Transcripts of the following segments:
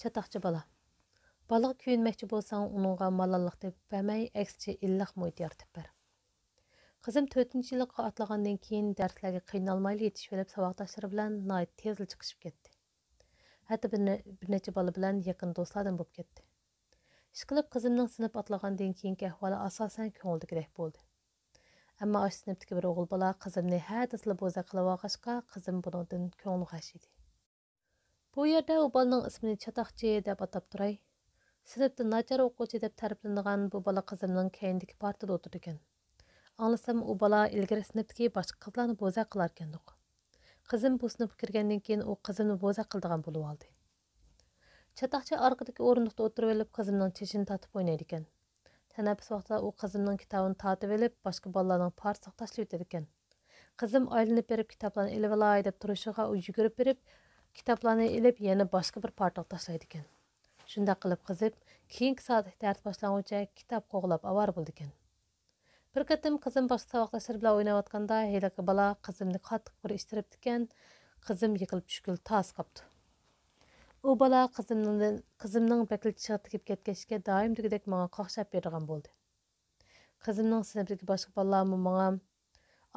Çataqçı bala. Balığa kүйünməkçi bolsaң, onunğa malallıq deb bəməy, əksçe illiq muhit yaratıb bər. Qızım 4-cü yıllıqqa atlagandan keyin dərslərə qiynalmayla yetişib savaqdaşları bilan nəhayət tezla chiqishib ketdi. Hətta bir neçə bala bilan yaqin dostlardan bo'lib ketdi. İşqilib qızımның sinib atlagandan keyinki ahvoli asosan ko'ngildagidek bo'ldi. Ammo ash sinibdagi bir o'g'il bola qizimni hadisli bo'za qilib olg'achqa, qizim buningdan ko'ngli g'ash edi. Bu yerda u bolaning ismini Çataqçı deb atab turay. Sinibda nachar o'quvchi deb ta'riflanadigan bu bola qizimning keyindagi partada o'tirdi ekan. Anglasam u bola ilgari sinibdagi boshqa qizlarni bo'za qilar ekandiq. Qizim bu sinibga kirgandan keyin u qizimni bo'za qildigan bo'lib oldi. Çataqçı orqadagi o'rindiqda o'tirib olib qizimning chishini tatib o'ynaydi ekan. Tanaffus vaqtida u qizimning kitobini tatib olib boshqa bolalarning parsiga tashlab o'tadi ekan. Qizim aylanib berib kitoblarni olib olay deb turishiga u yugurib berib kitoblarni ilib yana boshqa bir partaga tashlaydi ekan. Shunda qilib qizib, keyingi soatda dars boshlanguncha kitob qo'g'lab avar bo'ldi ekan. Bir qatim qizim boshqa saboqdoshlari bilan o'ynayotganda heliqi bola qizimni qattiq bir ishtiribdi ekan. Qizim yiqilib tushkul tas qopdi. U bola qizimning bekilchiga tegib ketgachga doim degidek menga qoqshab bergan bo'ldi. Qizimning sinfidagi boshqa bolalarmi menga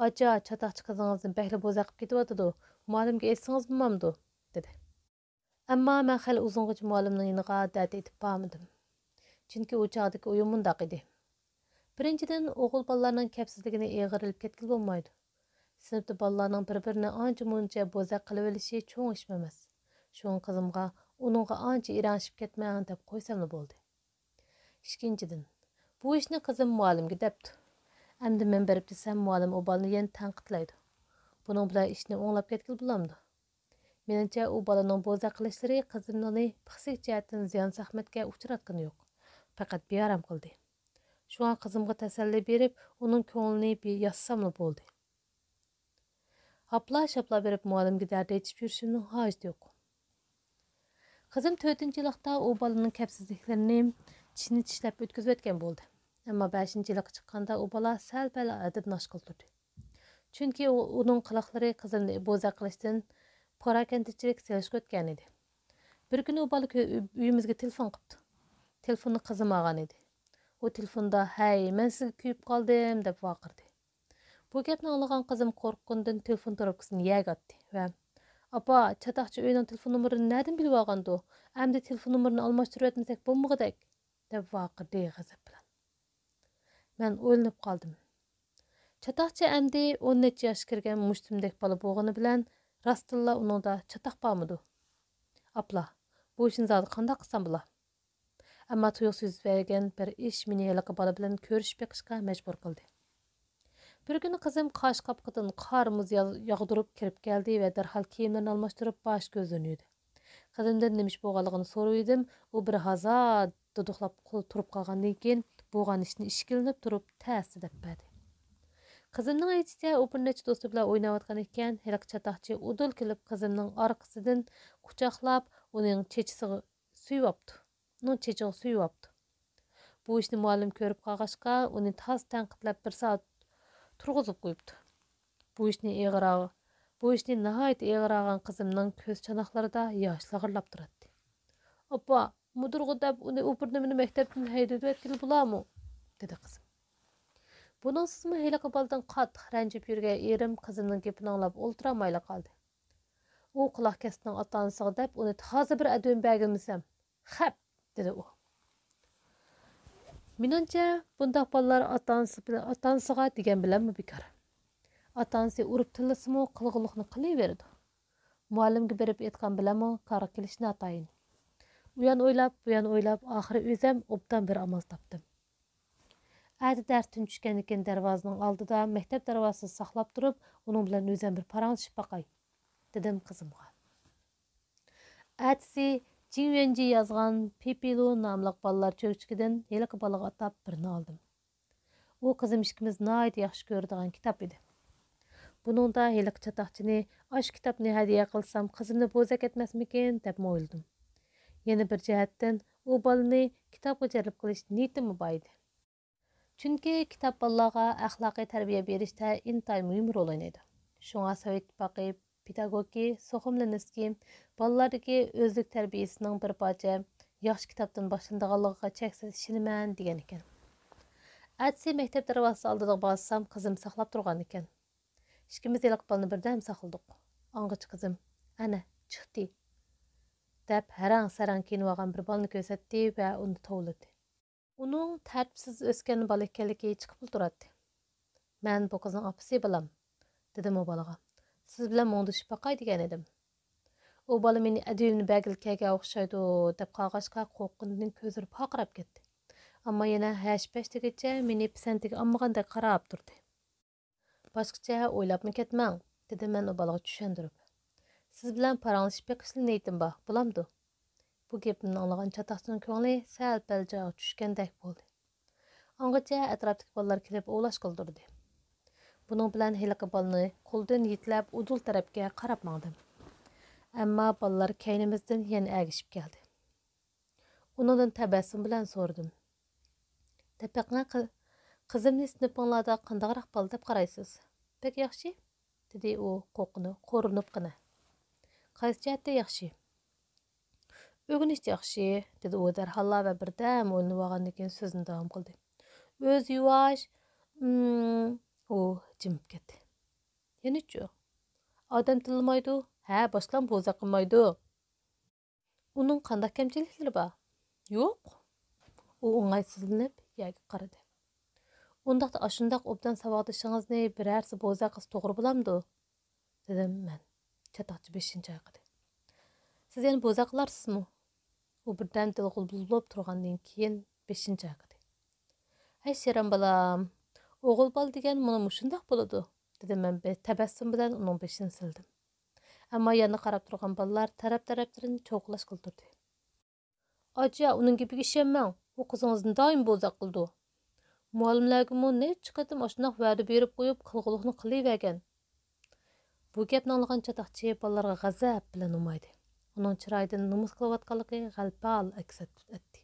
"Acha, Çataqçı qizingizni bekli bo'za qilib ketyotidi. Muallimga aytsangiz bo'lmamdi?" dedi. Ammo men hali uzungacha muallimning yoniga da'vat etib bormadim. Chunki u chog'dagi o'yin mundoq edi. Birinchidan, o'g'il bolalarning kapsizligini eg'ir ilib ketgil bo'lmaydi. Sinfda bolalarning bir-birini ancha-muncha bo'za qilib olishi cho'ng ish emas. Shuning qizimga uningga ancha iranishib ketmang deb qo'ysamli bo'ldi. Ikkinchidan, bu ishni qizim muallimga debdi. Endi men berib desam, muallim u bolani yana tanqidlaydi. Buning bilan ishni o'nglab ketgil bo'lamdi. Menimcha u bolaning bo'za qilishlari qizimni psixik jihatdan ziyon zahmatga uchratgani yo'q. Faqat bearam qildi. Shunga qizimga tasalli berib, uning ko'nglini yassamli bo'ldi. Hapla-shapla berib muallimga dard aytib yurishimning hojati yo'q. Qizim 4-chi yillikda u bolaning kapsizliklarini tishini tishlab o'tkazib o'tgan bo'ldi. Ammo 5-chi yilga chiqqanda u bola sal-pal adib noshqil turdi. Chunki uning qiliqlari qizimni bo'za qilishdan parakandichilik selishga o'tgan edi. Bir kuni u bola uyimizga telefon qildi. Telefonni qizim olgan edi. U telefonda "Hey, men sizga kuyib qoldim" deb vaqirdi. Bu gapni anglagan qizim qo'rqqandan telefon trubkasini yegatdi va "Apa, Çataqçı uyning telefon nomerini nereden bilib olgandi? Endi telefon nomerini almashtirib etmasak bo'lmag'idek" deb vaqirdi g'azab bilan. Men o'ylanib qoldim. Çataqçı endi 10 necha yosh kirgan mushtumdek bola bo'lgani bilan rastilla uningda chataq bormidi? Apla, bu ishni zodi qanday qilsam bo'la? Ammo tuyuqsiz bergan bir ish meni heliqi bola bilan ko'rishib beqishga majbur qildi. Bir kuni qizim qosh qapqidan qor muz yog'dirib kirib keldi va darhol kiyimlarini almashtirib bosh ko'zini yuvdi. Qizimdan nima ish bo'lganligini so'radim. U bir hazar duduqlab turib qolgandan keyin bo'lgan ishni ishkilinib turib ta'sir deb berdi. Qizimning aytishicha, u bir necha do'sti bilan o'ynayotgan ekan, heliqi Çataqçı udul kelib qizimning orqasidan quchoqlab, uning chechisiga suyibdi. Bu ishni muallim ko'rib qolg'achqa, uni tas tanqidlab bir soat turg'izib qo'yibdi. Bu ishni nihoyat eg'ir olgan qizimning ko'z chanoqlarida yosh lag'irlab turadi. "Oppa, mudirga deb uni o'pirdimini maktabdan haydab o'tkazib bo'larmi?" dedi qizim. Bunun sizmi heliqi boladan qattiq ranjib yurgan erim qizimning gapini anglab o'ltiramayla qoldi. U quloq kesning ota-onasiga deb uni hozir bir adum bergilmisam, "Xap" dedi u. Menimcha, bundoq bolalar ota-onasiga degan bilanmi bekor. Ota-onasi urib tillasimi qilg'iliqni qilaveradi. Muallimga berib aytgan bilanmi qara kelishni atayin. Bu yan o'ylab, oxiri o'zim obdan bir amal topdim. Adi darsdan tushgan ekan darvozaning oldida maktab darvozasini saqlab turib, uning bilan o'zim bir paranglashib baqay, dedim qizimga. Atisi Jinvenji yozgan Pipilu nomli bolalar cho'chkidan heliqi bolaga atab birini oldim. U qizim ikkimiz nihoyat yaxshi ko'radigan kitob edi. Buningda heliqi Çataqçıni osh kitobni hadiya qilsam qizimni bo'zak etmasmikin deb o'yladim. Yana bir jihatdan u bolani kitobga jalb qilish niyatim bor edi. Chunki kitob bolalarga axloqiy tarbiya berishda intayin muhim rol o'ynaydi. Shunga Sovet Ittifoqi pedagogi Soxumlinskiy balalardagi o'zlik tarbiyasining bir parcha yaxshi kitobdan boshlanadiganligiga cheksiz ishonaman degan ekan. Atsi maktab darvozasi oldiga borsam, qizim saqlab turgan ekan. Ikkimiz yiliq balni birdam saqladik. Angacha qizim, ana, chiqdi. deb harang-sarang kiyinib olgan bir balni ko'rsatdi va uni tovladi. Uning tartibsiz o'sgan bola ekanligi chiqib turadi. "Men bu qizning opasi bo'lam", dedim u bolaga. "Siz bilan mo'ngdishib boqay" degan edim. U bola meni adivni bagilkaga o'xshaydi deb qolg'achqa qo'rqqanidan ko'zlari paqirab ketdi. Ammo yana hash-pashtigacha meni pisantiga olmagandek qarab turdi. "Boshqacha o'ylabmi ketmang", dedim men u bolaga tushuntirib. "Siz bilan paranglashib beqishli niyatim bor, bo'lamdi?" Bu gapimni anglagan chatoqchining ko'ngli sal-pal joyiga tushgandek bo'ldi. Angacha atrofdagi bolalar kelib o'lash qildirdi. Buning bilan heliqi bolani qo'ldan yetlab udul tarafga qarab mangdim. Ammo bolalar kaynimizdan yana agishib keldi. Uningdan tabassum bilan so'radim. "Tapaqna qizimni sinfinglarda qandaqroq bola deb qaraysiz?" "Pek yaxshi", dedi u qo'rinib qina. "Qaysi jihatda yaxshi?" "O'g'inish yaxshi", dedi u darhalla va birdam o'ylanib olgandan keyin so'zini davom qildi. "O'z yuvosh, u jimib ketdi. "Yana-chi? Odam tilmaydi, ha, boshqa bo'za qilmaydi. Uning qanday kamchiliklari bor?" "Yo'q." U o'ng'aysizlanib yerga qaradi. "Undaqda ashundaq obdan savodishingizni birarsi bo'za qilsa to'g'ri bo'lamdi?" dedim men. Chatoqchi 5-chi ayqidi. "Siz yana bo'za qilarsizmi?" U birdan dilg'ul bo'lib turgandan keyin 5-chi ayqidi. "Hay shirin balam, o'g'il bola degan mana mushundaq bo'ladi", dedim men tabassum bilan uning beshini sildim. Ammo yana qarab turgan bolalar taraf-tarafdan cho'qlash qildirdi. "Acha, uning gapiga ishonmang. U qizingizni doim bo'za qildi. Muallimlarga necha qatim ashundoq va'da berib qo'yib, qilg'iliqni qilavergan." Bu gapni anglagan chatoqchi bolalarga g'azab bilan umaydi. Uning chiroyidan nomus qilayotganligi g'alpal aks etdi.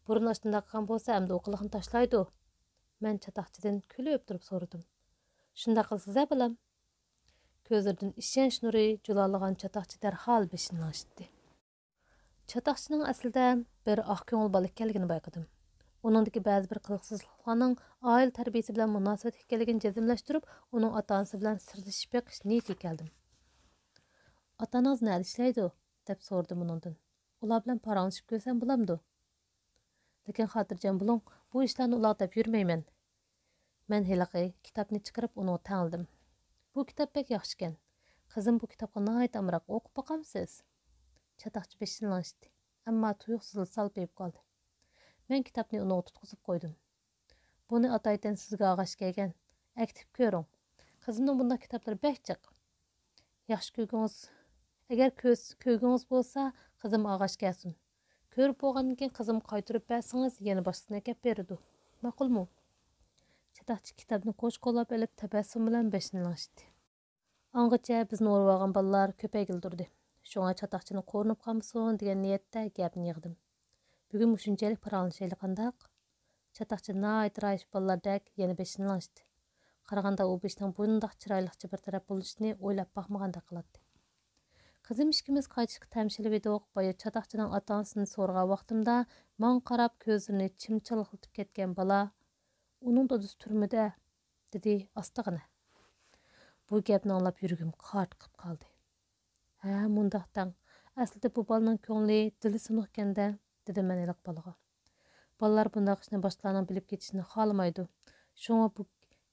"Burun ashundoq qilgan bo'lsa, endi u qiliqni tashlaydi." Men chatoqchidan kulib turib so'radim. "Shunday qilsiz-a, balam?" Ko'zlaridan ishonch nuri julalagan chatoqchi darhol beshini ochdi. Chatoqchining aslida bir oq ko'ngil bola ekanligini bayqadim. Uningdagi ba'zi bir qiliqsizliklarning oila tarbiyasi bilan munosabat ekanligini jazmlashtirib, uning ota-onasi bilan sirlashib beqish niyatiga keldim. "Ota-onangiz nima ishlaydi?" deb so'radim uningdan. "Ular bilan paranglashib ko'rsam bo'lamdi?" "Lekin xotirjam bo'ling, bu ishlarni ular deb yurmayman." Men heliqi kitobni chiqarib uni tanladim. "Bu kitob bek yaxshi ekan. Qizim bu kitobga nihoyat amroq o'qib boqamsiz?" Chatoqchi beshini ochdi, ammo tuyuqsiz salpayib qoldi. Men kitobni uni tutqizib qo'ydim. "Buni ataydan sizga og'ash kelgan. Aktiv ko'ring. Qizimning bunday kitoblari bek jiq. Yaxshi ko'rgingiz, agar ko'rgingiz bo'lsa, qizim og'ash kelsin. Ko'rib bo'lgandan keyin qizim qaytarib bersangiz, yana boshqasini kelib beradi. Ma'qulmi?" Chatoqchi kitobni qo'shqo'llab olib tabassum bilan beshini ochdi. Angacha bizni o'rib olgan bolalar ko'paygildirdi. Shunga chatoqchini qo'rinib qolmasin degan niyatda gapni yig'dim. "Bugun mushunchalik paranglashaylik qandaq?" Chatoqchi nihoyat rayish bolalardek yana beshini ochdi. Qaraganda u beshning bundoq chiroyliqcha bir taraf bo'lishini o'ylab boqmagandek qiladi. Qizim ikkimiz qaytishga tamshilib edik. Boya chatoqchining ota-onasini so'rgan vaqtimda man qarab ko'zlarini chimchilg'itib ketgan bola "Uning dadasi turmada", dedi ostagina. Bu gapni anglab yuragim qart-qib qoldi. "Ha, mundaqdan. Aslida bu bolaning ko'ngli dili siniq ekanda", dedim men iliq bolaga. "Bolalar bundaq ishni boshqalarning bilib ketishini xohlamaydi. Shunga bu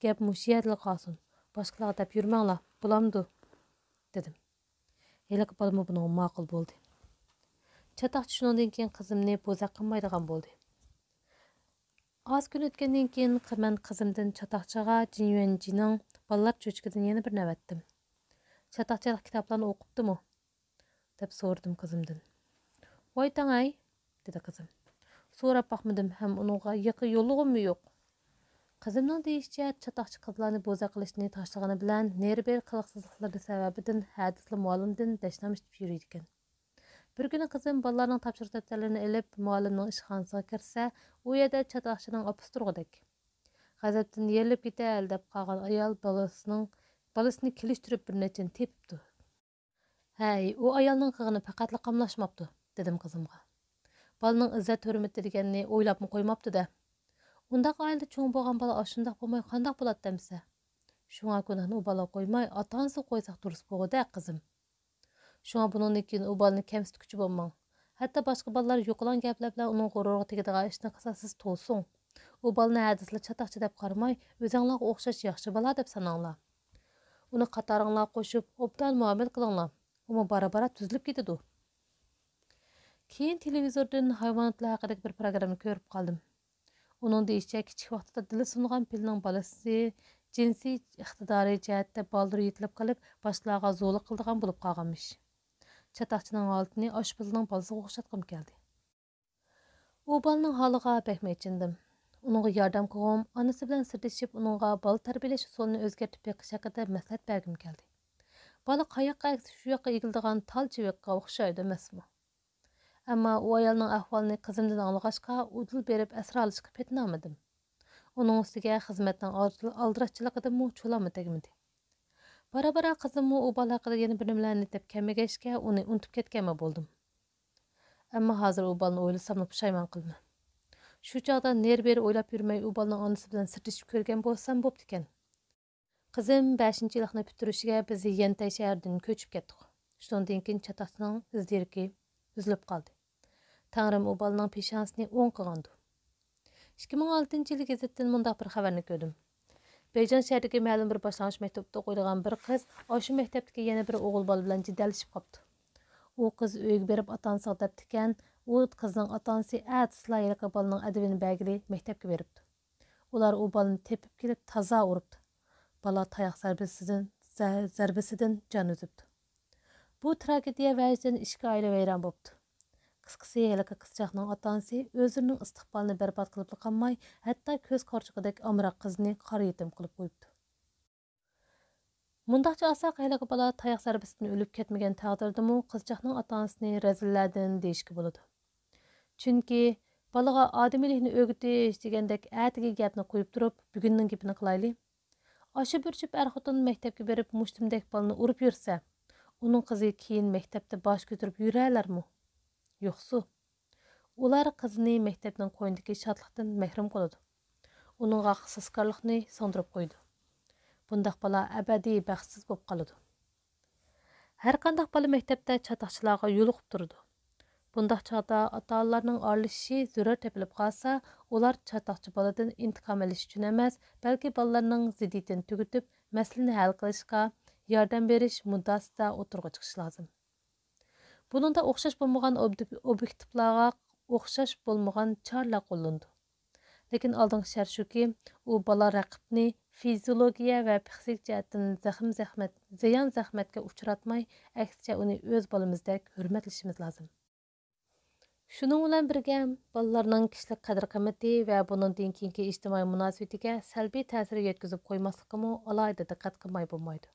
gap mush yerda qolsin. Boshqalarga deb yurmanglar, bo'lamdi", dedim. Iliq bola buni ma'qul bo'ldi. Chatoqchi shundan keyin qizimni bo'za qilmaydigan bo'ldi. Az kun o'tgandan keyin men qizimdan chatoqchiga Jinyuanjining bolalar cho'chqidan yana bir navatdim. "Chatoqchilik kitoblarni o'qibdimi?" deb so'radim qizimdan. "Voy tangay", dedi qizim. So'rab boqmadim ham uningga yiqi yo'lig'immi yo'q. Qizimning deyishicha, chatoqchi qizlarni bo'za qilishni tashlagani bilan nerber qiliqsizliklari sababidan hadisli muallimdan dashnamishib yuriydi ekan. Bir kuni qizim bolalarning topshiriq daftarlarini olib muallimning ishxonasiga kirsa, u yerda chatoqchining opasi turg'udek. G'azabdan yerilib ketar deb qolgan ayol bolasining Balasını kelishtirib bir nechini tepibdi. Hey, o ayolning qilg'ini faqatla qamlashmabdi, dedim qizimga. Balaning izzat hurmati deganni o'ylabmi qo'ymabdi-da. Undaq oilada cho'ng bo'lgan bola ashundaq bo'lmay qandoq bo'ladi demsa. Shunga gunohni u bola qo'ymay, ota-onasi qo'ysak durust bo'ladi, qizim. Shunga buningdan keyin u bolani kamsitguchi bo'lmang. Hatto boshqa bolalar yo'qolgan gaplar bilan uning g'ururiga tegadigan ishni qilsa siz to'lsin. U bolani hadislar chataqchi deb qaramay, o'zinglarga o'xshash yaxshi bola deb sananglar. Uni qatoringlar qo'shib, obdan muomala qilinglar. U bara-bara tuzilib ketadi. Keyin televizordan hayvonotlar haqidagi bir programmani ko'rib qoldim. Uning deyishicha, kichik vaqtida dili sungan filning bolasi jinsiy iqtidori jihatda baldur yetilib qolib, boshqalarga zo'rlik qildigan bo'lib qolganmish. Chataqchining holatini oshpazning bolasiga o'xshatqim keldi. U bolaning holiga bakma ichindim. Uningga yordam qilg'im, onasi bilan sirdishib, uningga bola tarbiyalash usulini o'zgartib beqish haqida maslahat bergim keldi. Bola qayoqqa shu yoqqa egildigan tal chiviqqa o'xshaydi emasmi? Ammo u ayolning ahvolini qizimdan anglag'achqa udul berib asra olishga petinolmadim. Uning ustiga xizmatning aldirashchiligidanmi cho'lami tegmadi. Bara-bara qizimmi u bola haqida yana bir nimalarni deb kelmagachga uni unutib ketganman bo'ldim. Ammo hozir u bolani o'ylasamni pushaymon qilma. Shu chog'da ner-beri o'ylab yurmay u bolaning onasi bilan sirtishib ko'rgan bo'lsam bo'pti ekan. Qizim 5-yillikni bitirishiga biz Yentay shahridan ko'chib ketdik. Shundan keyin chataqchining izdirki üzülüp qaldı. Tanrım o balaның peshonasini o'ng qilgandi. 2006-yil gazetdan mundaq bir xabarni ko'rdim. Beyjan shahridagi ma'lum bir boshlang'ich maktabda o'qigan bir qiz o'sha maktabdagi yana bir o'g'il bola bilan jidallashib qopti. U qiz uyga berib ota-onasiga debdikan, u qizning ota-onasi atslayiga bolaning adabini belgili maktabga beribdi. Ular u bolani tepib kelib toza uribdi. Bola tayoq zarbasidan jon uzibdi. Bu tragediya vəziyyətini 2 ailə vəyran bopdu. Qısqası hələ qızcaqның ata-anası özünün istiqbalını bərbad qılıb qalmay, hətta köz qarşıqadək amraq qızını qara yetim qılıb qoyubdu. Mundaqca asaq hələ bala tayaq zərbəsindən ölüb ketməgən təqdirdəmi qızcaqның ata-anasını rəzillərdən deyişki boladı. Çünki balağa adamilikni ögütüş degəndək ətigi gəpni qoyub durub, bugünün gepini qılaylı. Aşı bürçüb ər-xotin məktəbə berib muştumdək balını urub yürsə, onun qizi keyin maktabda bosh ko'tarib yurarlarmi? Yo'qsu. Ular qizini maktabning qo'ynidagi shodlikdan mahrum qiladi. Uningga xisoskorlikni so'ndirib qo'ydi. Bundaq bola abadiy baxtsiz bo'lib qoladi. Har qanday bola maktabda chataqchilarga yo'liqib turadi. Bundaq chog'da ota-onalarning aralashishi zarur tepilib qolsa, ular chataqchi boladan intiqom olish uchun emas, balki bolalarning ziddiyatini tugutib, masalani hal qilishga yordam berish muddasida o'tirg'a chiqish lozim. Buningda o'xshash bo'lmagan obyektivlarga o'xshash bo'lmagan choralar qo'llandi. Lekin oldingi shart shuki, u bola raqibni fiziologiya va psixik jihatdan ziyon zahmatga uchratmay, aksincha uni o'z bolamizdek hurmatlashimiz lozim. Shuning bilan birga bolalarning kishilik qadr-qimmati va buningdan keyingi ijtimoiy munosabatiga salbiy ta'sir yetkazib qo'ymasligimi alohida diqqat qilmay bo'lmaydi.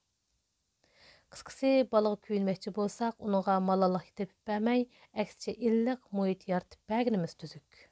Qısqası, balaga kuyunmoqchi bo'lsak, uningga malollik tepib bermay, aksincha illiq muhit yaratib berganimiz tuzuk.